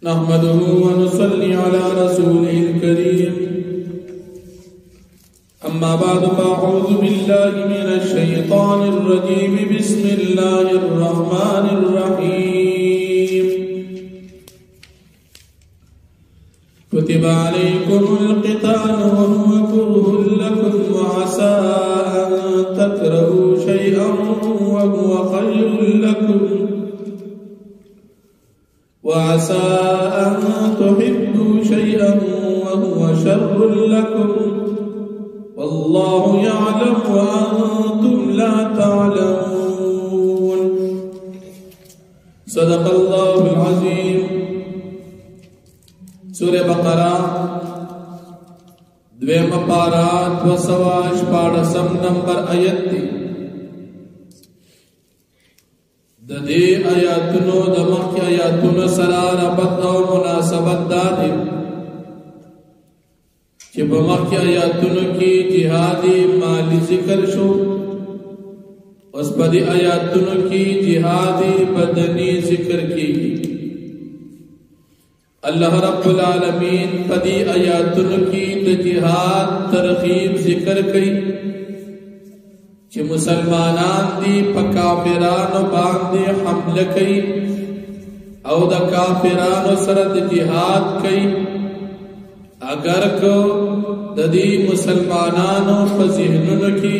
نحمده ونصلي على رسوله الكريم أما بعد فأعوذ بالله من الشيطان الرجيم بسم الله الرحمن الرحيم كتب عليكم القتال وهو كره لكم وعسى أن تكرهوا شيئا وهو خير لكم وعسى أن تحبوا شيئا وهو شر لكم والله يعلم وأنتم لا تعلمون صدق الله العظيم سورة بقرة دویم پارات و سواش پاڑسم نمبر آیت دی دے آیاتنو دمخی آیاتنو سرار ربط و مناسبت دادی کہ بمخی آیاتنو کی جہادی مالی ذکر شو اس پدی آیاتنو کی جہادی بدنی ذکر کی اللہ رب العالمین پدی آیاتنو کی جہاد ترغیب ذکر کی کہ مسلمانان دی پا کافرانو باندے حملہ کئی او دا کافرانو سرد جہاد کئی اگر کو دا دی مسلمانانو پا ذہنونو کی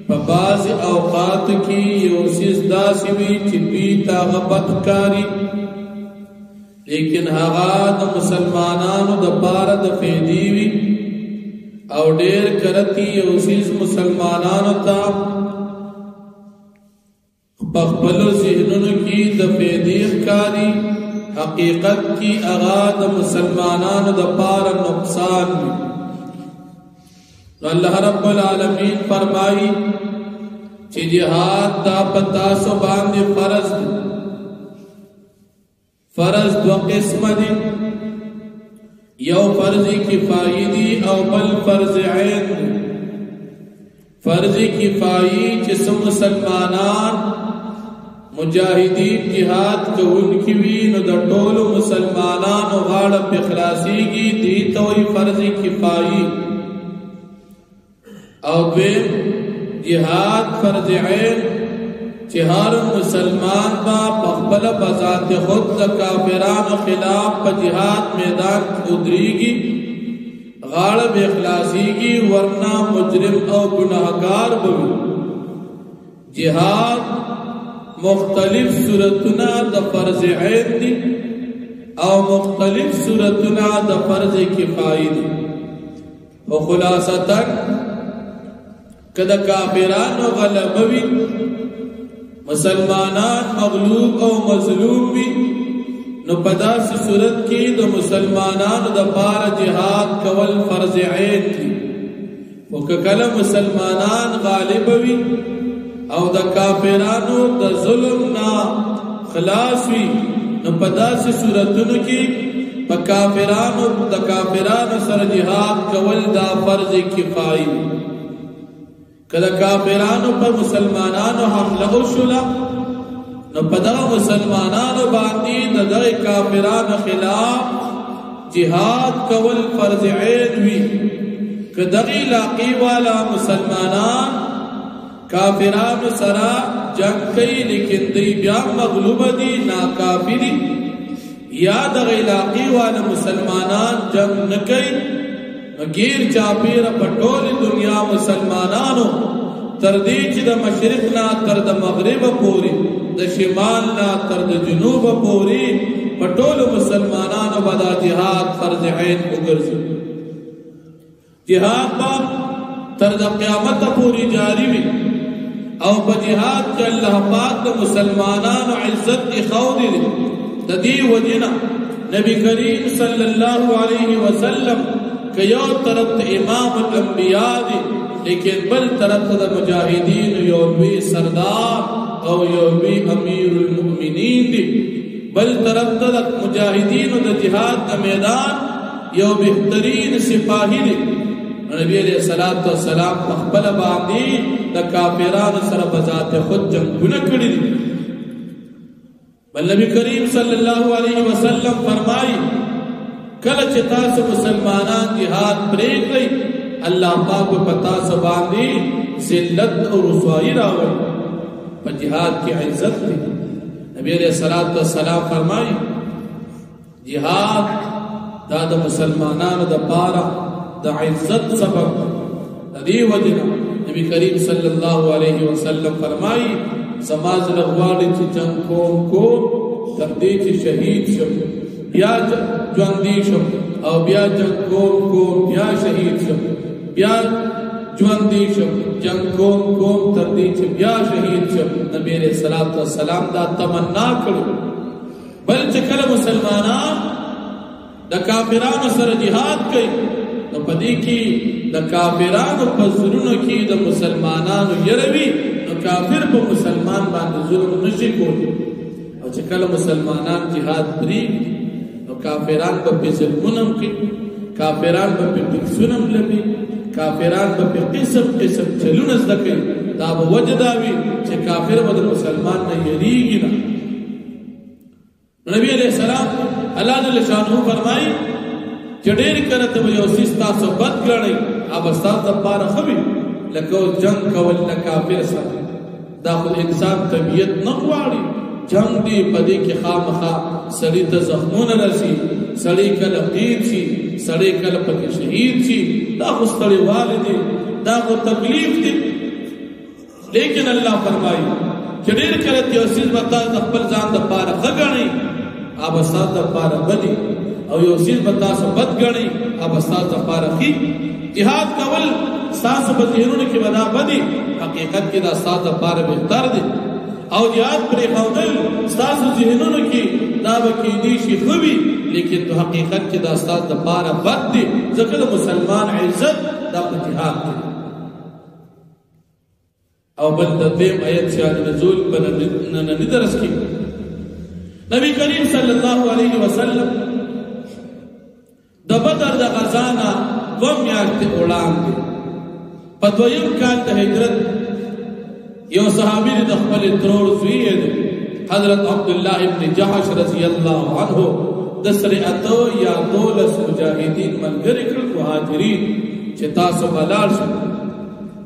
پا بعض اوقات کی یو سزدہ سوی چی بیتا غبت کاری لیکن ہغا دا مسلمانانو دا پارا دا فیدیوی او ډیر کرتی یو سیز مسلمانانو تا پخبلو ذہنونو کی دا فیدیخ کاری حقیقت کی اغا دا مسلمانانو دا پارا نقصان بھی اللہ رب العالمین فرمائی چی جہاد دا پتاسو باندے فرض دی فرض دو قسم دی یو فرض کفائی دی او بل فرض عین دی فرض کفائی جس مسلمانان مجاہدین جہاد کو ان کی وین دا ٹول مسلمانان و غاڑ پہ خلاصی گی دی توی فرض کفائی او بین جہاد فرض عین ہر مسلمان با پخبل بذات خود دا کافران خلاف پا جہاد میدان ادری گی غالب اخلاصی گی ورنہ مجرم او گناہگار بوی جہاد مختلف صورتنا دا فرض عین دی او مختلف صورتنا دا فرض کفائی دی و خلاصتا کدا کافران غلبوی مسلمانان مغلوب او مظلوم بھی نو پدا سی صورت کی دو مسلمانان دا پارا جہاد کول فرض عین کی وککل مسلمانان غالب بھی او دا کافرانو دا ظلم نا خلاص بھی نو پدا سی صورتن کی پا کافرانو دا کافرانو سر جہاد کول دا فرض کفائی کدا کافرانو پر مسلمانانو حملہ شلا نو پدا مسلمانانو باندی دا کافرانو خلاف جہاد کول فرض عین وی کدغی لاقی والا مسلمانان کافرانو سرا جنگ کئی لیکن دی بیا مغلوب دی ناکافی دی یا دغی لاقی والا مسلمانان جنگ نکئی گیر چاپیر پٹول دنیا مسلمانانو تردیچ دا مشرق نا ترد مغرب پوری دا شمال نا ترد جنوب پوری پٹول مسلمانانو بدا جہاد فرض عین اگرزو جہاد با ترد قیامت پوری جاری بھی او با جہاد کا اللہ پاک دا مسلمانانو عزت کی خودی دی دا دی وجنا نبی کریم صلی اللہ علیہ وسلم کہ یو طرف امام الانبیاء دی لیکن بل طرف دا مجاہدین یومی سردار او یومی امیر المؤمنین دی بل طرف دا مجاہدین دا جہاد دا میدان یو بہترین سپاہی دی نبی علیہ السلام مخبل باندی دا کافران سر بذات خود جنگونا کڑی دی بل نبی کریم صلی اللہ علیہ وسلم فرمائی کله چې تاسو مسلمانان جهاد پرېږدئ الله پاک په تاسو باندې ذلت او رسوایی راوړي په جهاد کې عزت دی نبی علیہ الصلوۃ والسلام فرمائی جهاد دا د مسلمانانو د پاره د عزت سبب دی وجنا نبی کریم صلی الله علیه وسلم فرمائی سماج لغواړي چې جنگ کو تر دې چې شهید شم بیا ژوندي شم او بیا جنگ کو بیا شهید شم بیا ژوندي شم جنگ کو تر دې چې بیا شهید شم نبی علیہ الصلوۃ والسلام دا تمنا کړو بل چې کله مسلمانان د کافرانو سره jihad کوي نو پدې کې د کافرانو په زړونو کې د مسلمانانو يروي نو کافر په مسلمان باندې ظلم نشي کولی او چې کله مسلمانان jihad پری نو کافران په ظلمونم کې کافران په پکسونم لبي کافران په قسم چلونه زده کوي دا به وجداوي چې کافر به مسلمان نه یریږي نه نبی علیہ السلام الله جل شانہ فرمایي چې ډېر کړه ته یو سیس تاسو بد ګڼئ اب تاسو لپاره خوي لکه جنگ کول نه کافر سره دا خو انسان طبيعت نه غواړي جنگ دی پدې کې خامخا سړی ته زخمونه راسي سړی کله قید شي سړی کله پکې شهید شي دا خو ستړي والدي دا خو تکلیف دی لیکن الله فرمایي چې ډېر کړه ته یو سیس وتا خپل ځان د لپاره غږنئ اب تاسو لپاره بدی او یو سیز بتا سو بد غنی اب استاد فارخی jihad کول ساس په ذهنونو کې بنا بدی حقیقت کې دا استاد لپاره بهتر دی او jihad پر خودل ساس ذهنونو کې دا وکي دي شي خوبي لیکن په حقیقت کې دا استاد لپاره بد دی ځکه مسلمان عزت دا په jihad دی او بل د دې آیت شان نزول په نن درس کې نبی کریم صلی الله علیه وسلم د بدر د غزانا میاشتې وړاندې په دویم کال د هجرت یو صحابي د خپل ترور زوی حضرت عبدالله ابن جحش رضی الله عنه د سره اتو یا 12 مجاهدین ملګری کړل مهاجرین چې تاسو بلال شئ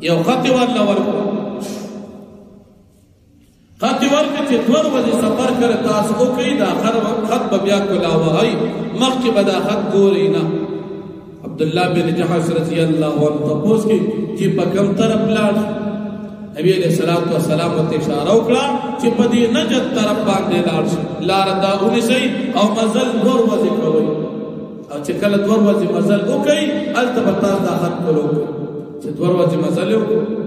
یو خط ورکړ خط ورکړ چې 2 ورځې سفر کړ تاسو او کوي دا خط بیا کولا وای مخکې به دا خط ګوري نه عبدالله بن جحش رضی الله عنه تاسو کې چې په کوم طرف لاړ نبی علیہ الصلوۃ والسلام ته اشاره وکړه چې په دې نجد طرف باندې لاړ شي لار دا ونسي او مزل 2 ورځې کوي او چې کله 2 ورځې مزل وکړي التبتا دا خط کولو چې 2 ورځې مزل وکړي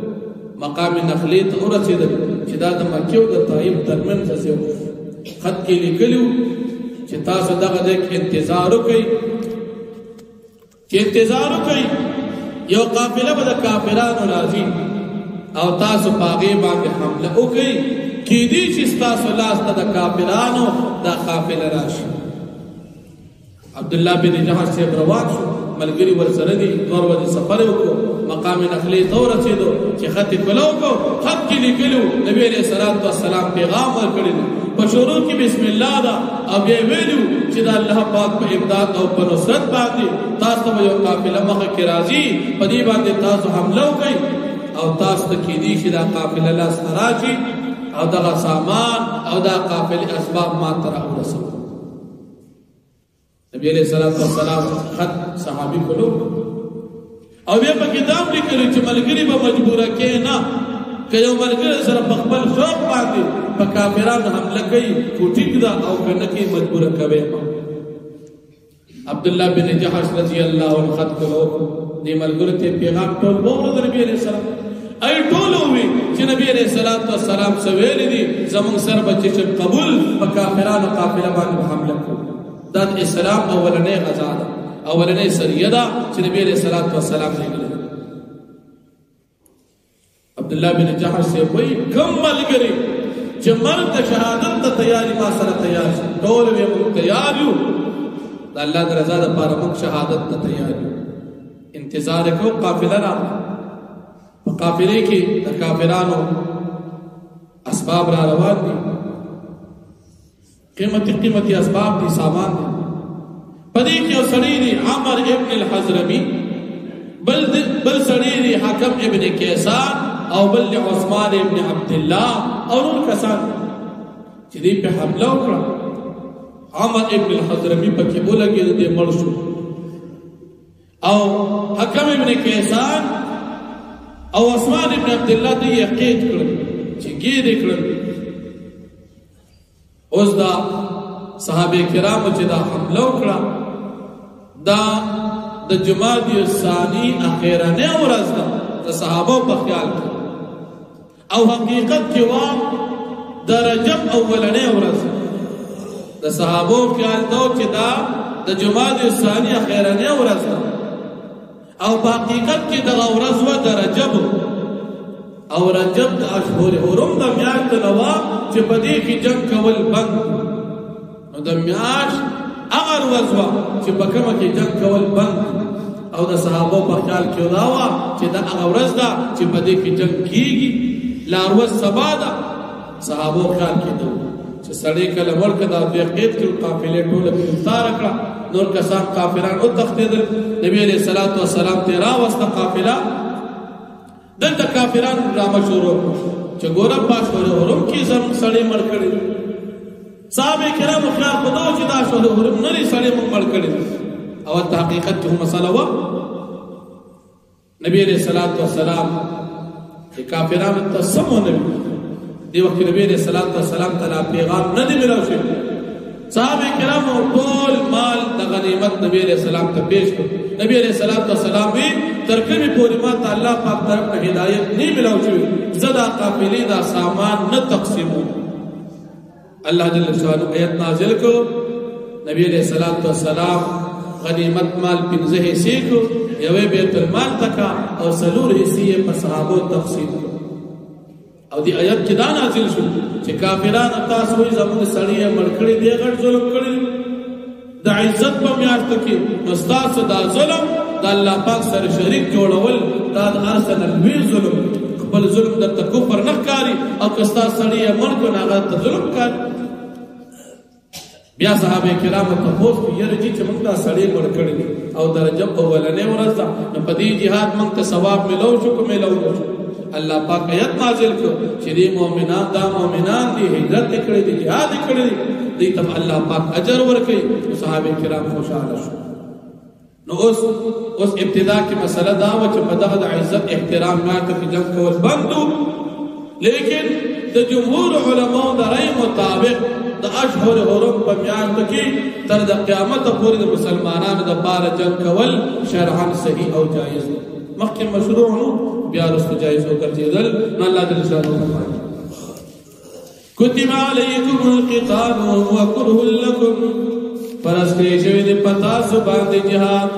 مقام نخلی ته ورسېدل چې دا د مکې او د طائف ترمنځ څه خط کې لیکلو چې تاسو دغه د انتظار وکړئ چې انتظار وکړئ یو قافله به د کافرانو راځي او تاسو پاغي باندې حمله وکړئ کې دې چې تاسو لاس ته د کافرانو د قافله راشي عبدالله بن جحش سے روان شو ملګری ورسره دي 2 ورځې سفر وکړو مقام نخلی ته ورسېدو چې خط کولو کو خط کې لیکلو نبی علیہ الصلوۃ والسلام پیغام ورکړی په شروع کې بسم الله دا او بیا ویلو چې دا الله پاک په امداد او په نصرت باندې تاسو ته یو قافله مخه کې راځي په دې باندې تاسو حمله وکړئ او تاسو ته کې دي چې دا قافله لاس راځي او دا سامان او دا قافله اسباب ما تر ورسو نبی علیہ الصلوۃ والسلام خط صحابي کولو او بیا په کتاب لیکلو چې ملګری به مجبور کې نه که یو ملګری سره په خپل شوق باندې په کافرانو حمله کوي کوټیک دا او کنه کې مجبور کوي عبدالله بن جحش رضی الله عنه خط کولو دې ملګری ته پیغام ټول وګورو نبی علیہ السلام ای ټول وی چې نبی علیہ الصلوۃ والسلام سویل دي زمون سر بچی چې قبول په کافرانو قافله باندې حمله کوي دا اسلام اولنې غزا ده اولنې سریه ده چې نبی علیہ الصلوۃ والسلام لګل عبدالله بن جحش سے وای کوم ملګری چې مرګ د شهادت ته تیاری ما سره تیار شي ټول یې تیار یو د الله د رضا لپاره موږ شهادت ته تیار یو انتظار کو قافله را په قافله کې د کافرانو اسباب را روان دي قیمتی اسباب دي سامان دي پدې کې یو سړی دی عمر ابن الحضرمي بل سړی دی حکم ابن کیسان او بل عثمان ابن عبد الله او نور کسان چې دې په حمله وکړه. عمر ابن الحضرمي پکې ولګېد دې مړ شو او حکم ابن کیسان او عثمان ابن عبد الله دې یقید کړل چې ګیر کړل. اوس دا صحابه کرامو چې دا حمله وکړه دا د جمادی الثانی اخیرانه ورځ ده د صحابه په خیال کې او حقیقت کې وا د رجب اولنې ورځ د صحابه خیال ته چې دا د جمادی الثانی اخیرانه ورځ ده او په حقیقت کې د ورځ و د رجب او رجب د اشهر حرم د میاشت نوا چې په دې کې جنگ کول بند نو د میاشت اگر وزوا چې په کومه کې جنگ کول بند او د صحابه په خیال کې راوا چې دا هغه ورځ ده چې په دې کې جنگ کیږي لا ورځ سبا ده. صحابه خیال کې ده چې سړی کله ورکه دا یقید کړ قافلې ټول په افطار کړه نور کسان کافرانو او تختیدل. نبی علیہ الصلوۃ والسلام ته راوسته قافله دلته کافرانو ډرامه شروع چې ګوره پاشوره حرم کې زم سړی مړ کړي. صحابه کرام خیال خدا چې دا شوره حرم نه لري سړی مړ کړي او حقیقت کې مسله و. نبی علیہ الصلوۃ والسلام چې کافرانو ته سمونه دی وخت نبی علیہ الصلوۃ والسلام تعالی پیغام نه دی ملو شي. صحابه کرام ټول مال د غنیمت نبی علیہ السلام ته پیش کړ. نبی علیہ الصلوۃ والسلام وی ترکمه پوری ما ته الله پاک طرف نه هدایت نه ملو شي زدا قافلې دا سامان نه تقسیمو. اللہ جل شانہ آیت نازل کو نبی علیہ الصلوۃ والسلام غنیمت مال پنځه حصے کو یوې بیت المال تکا او سلور حصے په صحابو تقسیم کو. او دی آیت کې دا نازل شو چې کافرانو تاسو یې زموږ سړی مړکړي دی غټ ظلم کړی د عزت په میاشت کې مستاسو دا ظلم د الله پاک سره شریک جوړول دا د ارسل لوی ظلم خپل ظلم د کفر نه کاری او کستا سړی مړ کو نه غلط ظلم کار. بیا صحابه کرام ته پوښتنه یې چې موږ دا سړی مړ کړی او درجه اولنې ورځ ده نو په دې jihad موږ ته ثواب ملو شو کو ملو شو. الله پاک آیت نازل کو چې دې مؤمنان دا مؤمنان دي هجرت کړی دي jihad کړی دي ته الله پاک اجر ورکړي. صحابه کرام خوشاله شو. نو اوس ابتدا کی مسله دا و چې په دغه عزت احترام نه کوي جنگ کول بندو. لیکن د جمهور علماء د رأی مطابق د اشهر حرم په میاشت کې تر د قیامت پورې د مسلمانانو د پاره جنگ کول شرعاً صحیح او جایز دی. مخکې مشروع نو بیا رسو جایز او ګرځیدل نو الله جل شانه فرمایي کتب علیکم القتال وهو کرہ لکم فرض کړی شوی دی پتا سو باندې جهاد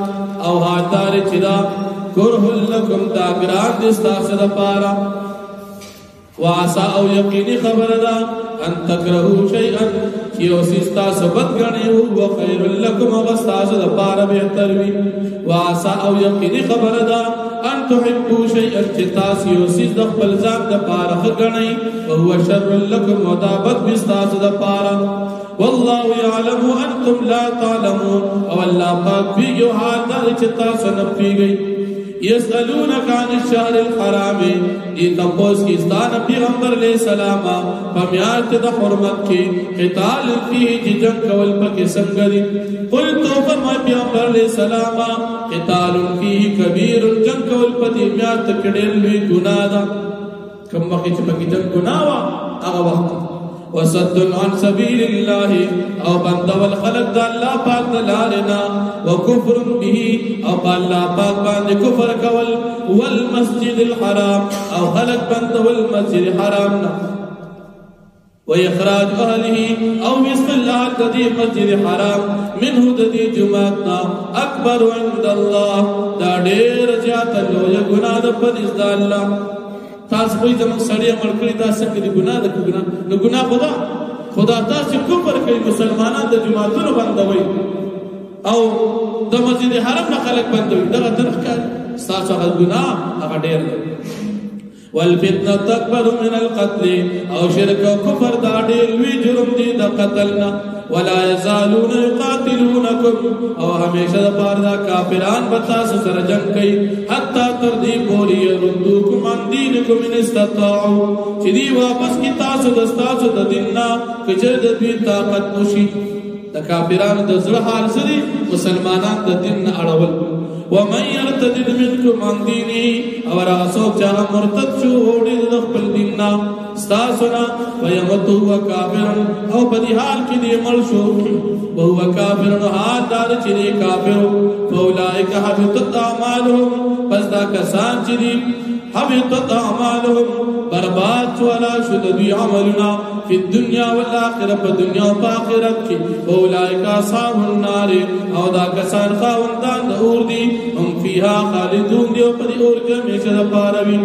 او حاضر چدا کرہ لکم دا ګران دي ستاسو لپاره واسا او یقینی خبر دا ان تکرهو شیئا چې اوسستا سبت غنی او خیر لکم واستاسو لپاره بهتر وي. واسا او یقینی خبر دا ان تحبوا شیئا چې تاسو اوسس د خپل ځان لپاره غنی او هو شر لکم ودابت بستاسو لپاره. والله يعلم انتم لا تعلمون او الله پاک بھی یو حال دا چې تاسو نه پیږئ. يسألونك عن الشهر الحرام دي تپوس کی ستان پیغمبر علیہ السلام فمیات دا حرمت کی قتال فيه جنگ کول پکې څنګه دي. قل تو فرمای پیغمبر علیہ السلام قتال فيه كبير جنگ کول پدې میات کې ډېر لوی ګناه ده. کوم وخت چې پکې جنگ ګناه وا هغه وخت وصد عن سبيل الله او بند والخلق دا الله پاک دلارنا وكفر به او الله پاک باندې کفر کول والمسجد الحرام او خلق بند والمسجد الحرام وإخراج أهله أو بسم الله الذي مسجد حرام منه الذي جمعتنا أكبر عند الله دا ډېر زیات لوی ګناه ده په نزد الله. تاسو خو زموږ سړی مړ کړی دا څنګه دی ګناه ده نو ګناه خدا تاسو کفر کوي مسلمانان د جماعتونو بندوي او د مسجد حرام نه خلق بندوي دغه طرف کار تاسو هغه ګناه هغه ډېر دی. والفتنة أكبر من القتل او شرك او کفر دا ډېر لوی جرم دی د قتلنا ولا يزالون يقاتلونكم او همیشه د پاره دا کافران به تاسو سره جنگ کوي حتی تر دې پورې يردوکم عن دینکم ان استطاعوا چې دی واپس کی تاسو د تاسو د دیننا کچر د دې طاقت نشي د کافرانو د زړه حال سره مسلمانان د دین اړول ومن يرتد منكم عن دينه او راسوک چا مرتد شو وړي د خپل دیننا استاسنا ويمت هو کافر او په دې حال کې دې مړ شو وهو کافر حال دار چې دې کافر فاولئک حبطت اعمالهم پس دا کسان چې دې حبطت اعمالهم برباد ولا شد دوی عملنا فی الدنیا والآخرة په دنیا او آخرت کې اولئک اصحاب النار او دا کسان خاوندان د اور دي هم فيها خالدون دی او په دې اور کې همیشه د پاره وي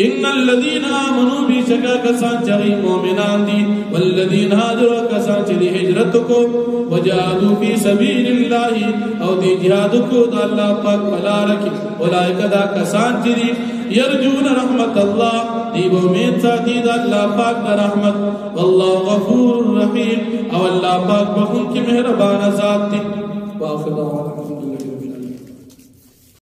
ان الذين امنوا بشکا کسان چې مؤمنان دي والذین هاجروا کسان چې هجرت کو وجاهدوا فی سبیل الله او دې جهاد کو د الله پاک په لار کې اولئک دا کسان چې يرجون رحمت الله دی امید ساتي د الله پاک د رحمت والله غفور رحیم او الله پاک بخون کی مهربان ذات دی واخر دعوانا الحمدللہ